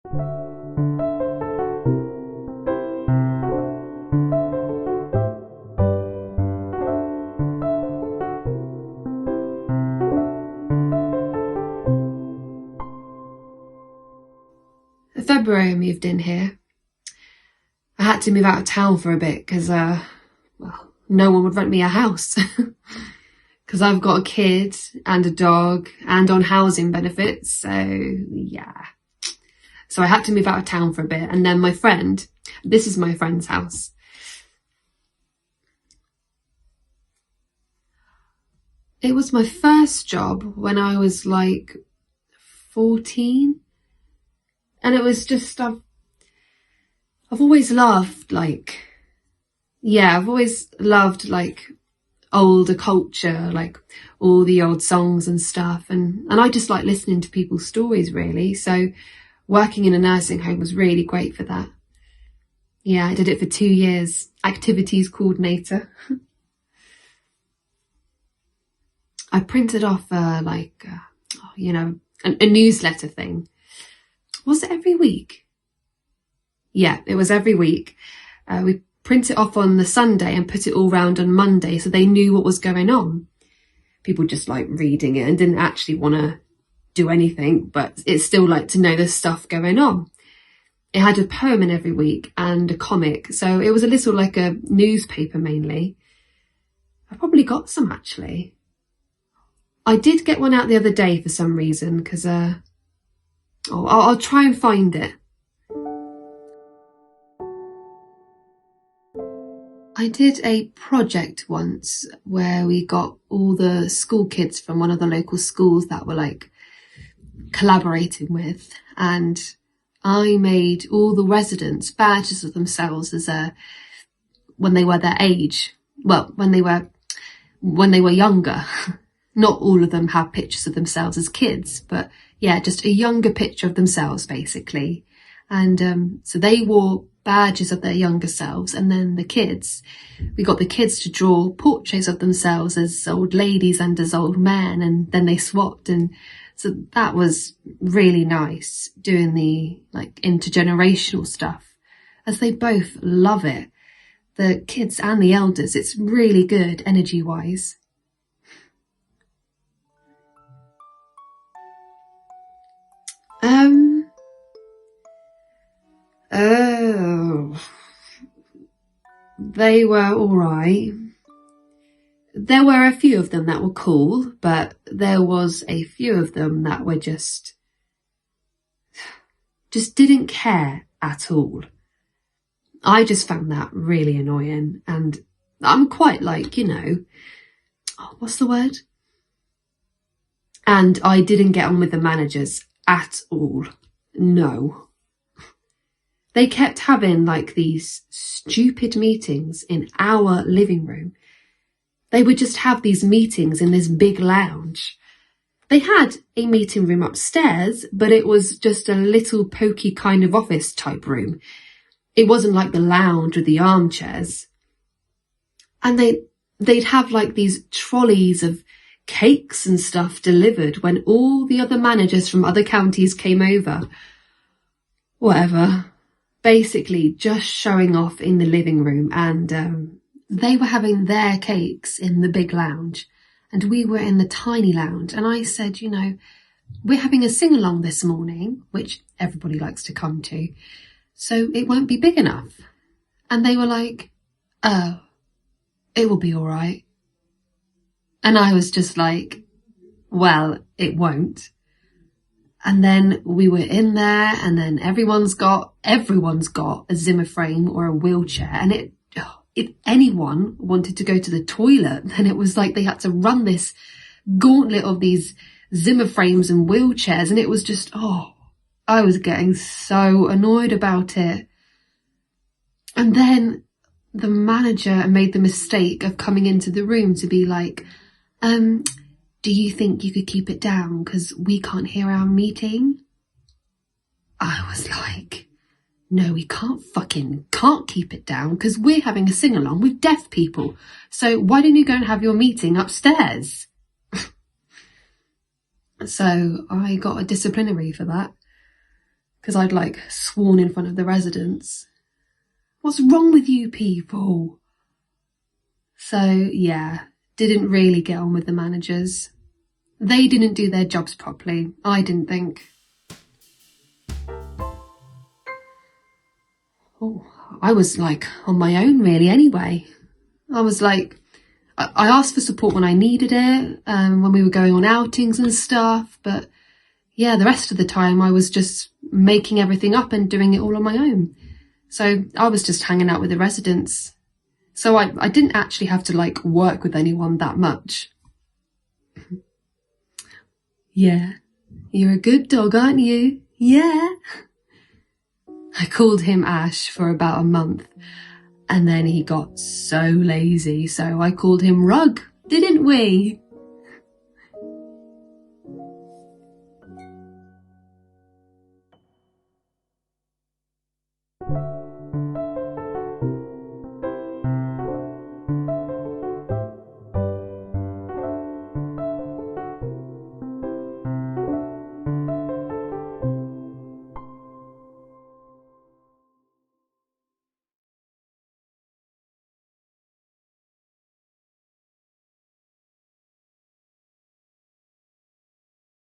In February I moved in here. I had to move out of town for a bit because, no one would rent me a house. Because I've got a kid and a dog and on housing benefits, so yeah. So I had to move out of town for a bit, and then this is my friend's house. It was my first job when I was like 14, and it was just, I've always loved older culture, like all the old songs and stuff, and I just like listening to people's stories really. So working in a nursing home was really great for that. Yeah, I did it for 2 years, activities coordinator. I printed off a newsletter thing. Was it every week? Yeah, it was every week. We print it off on the Sunday and put it all round on Monday so they knew what was going on. People just like reading it and didn't actually want to do anything, but it's still like to know there's stuff going on. It had a poem in every week and a comic, so it was a little like a newspaper mainly. I probably got some actually. I did get one out the other day for some reason because I'll try and find it. I did a project once where we got all the school kids from one of the local schools that were like collaborating with, and I made all the residents badges of themselves as when they were their age. Well, when they were younger. Not all of them have pictures of themselves as kids, but yeah, just a younger picture of themselves basically. And so they wore badges of their younger selves, and then we got the kids to draw portraits of themselves as old ladies and as old men, and then they swapped, and so that was really nice doing the like intergenerational stuff, as they both love it, the kids and the elders. It's really good energy wise. They were all right. There were a few of them that were cool, but there was a few of them that were just didn't care at all. I just found that really annoying, and I'm quite like, what's the word? And I didn't get on with the managers at all. No. They kept having like these stupid meetings in our living room. They would just have these meetings in this big lounge. They had a meeting room upstairs, but it was just a little pokey kind of office type room. It wasn't like the lounge with the armchairs. And they'd have like these trolleys of cakes and stuff delivered when all the other managers from other counties came over. Whatever. Basically just showing off in the living room, and they were having their cakes in the big lounge and we were in the tiny lounge. And I said, we're having a sing-along this morning, which everybody likes to come to, so it won't be big enough. And they were like, oh, it will be all right. And I was just like, well, it won't. And then we were in there, and then everyone's got a Zimmer frame or a wheelchair. And if anyone wanted to go to the toilet, then it was like they had to run this gauntlet of these Zimmer frames and wheelchairs. And it was just, I was getting so annoyed about it. And then the manager made the mistake of coming into the room to be like, do you think you could keep it down because we can't hear our meeting? I was like, no, we can't keep it down because we're having a sing-along with deaf people. So why don't you go and have your meeting upstairs? So I got a disciplinary for that. because I'd like sworn in front of the residents. What's wrong with you people? So yeah, didn't really get on with the managers. They didn't do their jobs properly, I didn't think. Oh, I was like on my own really anyway. I asked for support when I needed it, when we were going on outings and stuff, but yeah, the rest of the time I was just making everything up and doing it all on my own. So I was just hanging out with the residents. So I didn't actually have to like work with anyone that much. Yeah, you're a good dog, aren't you? Yeah. I called him Ash for about a month, and then he got so lazy, so I called him Rug, didn't we?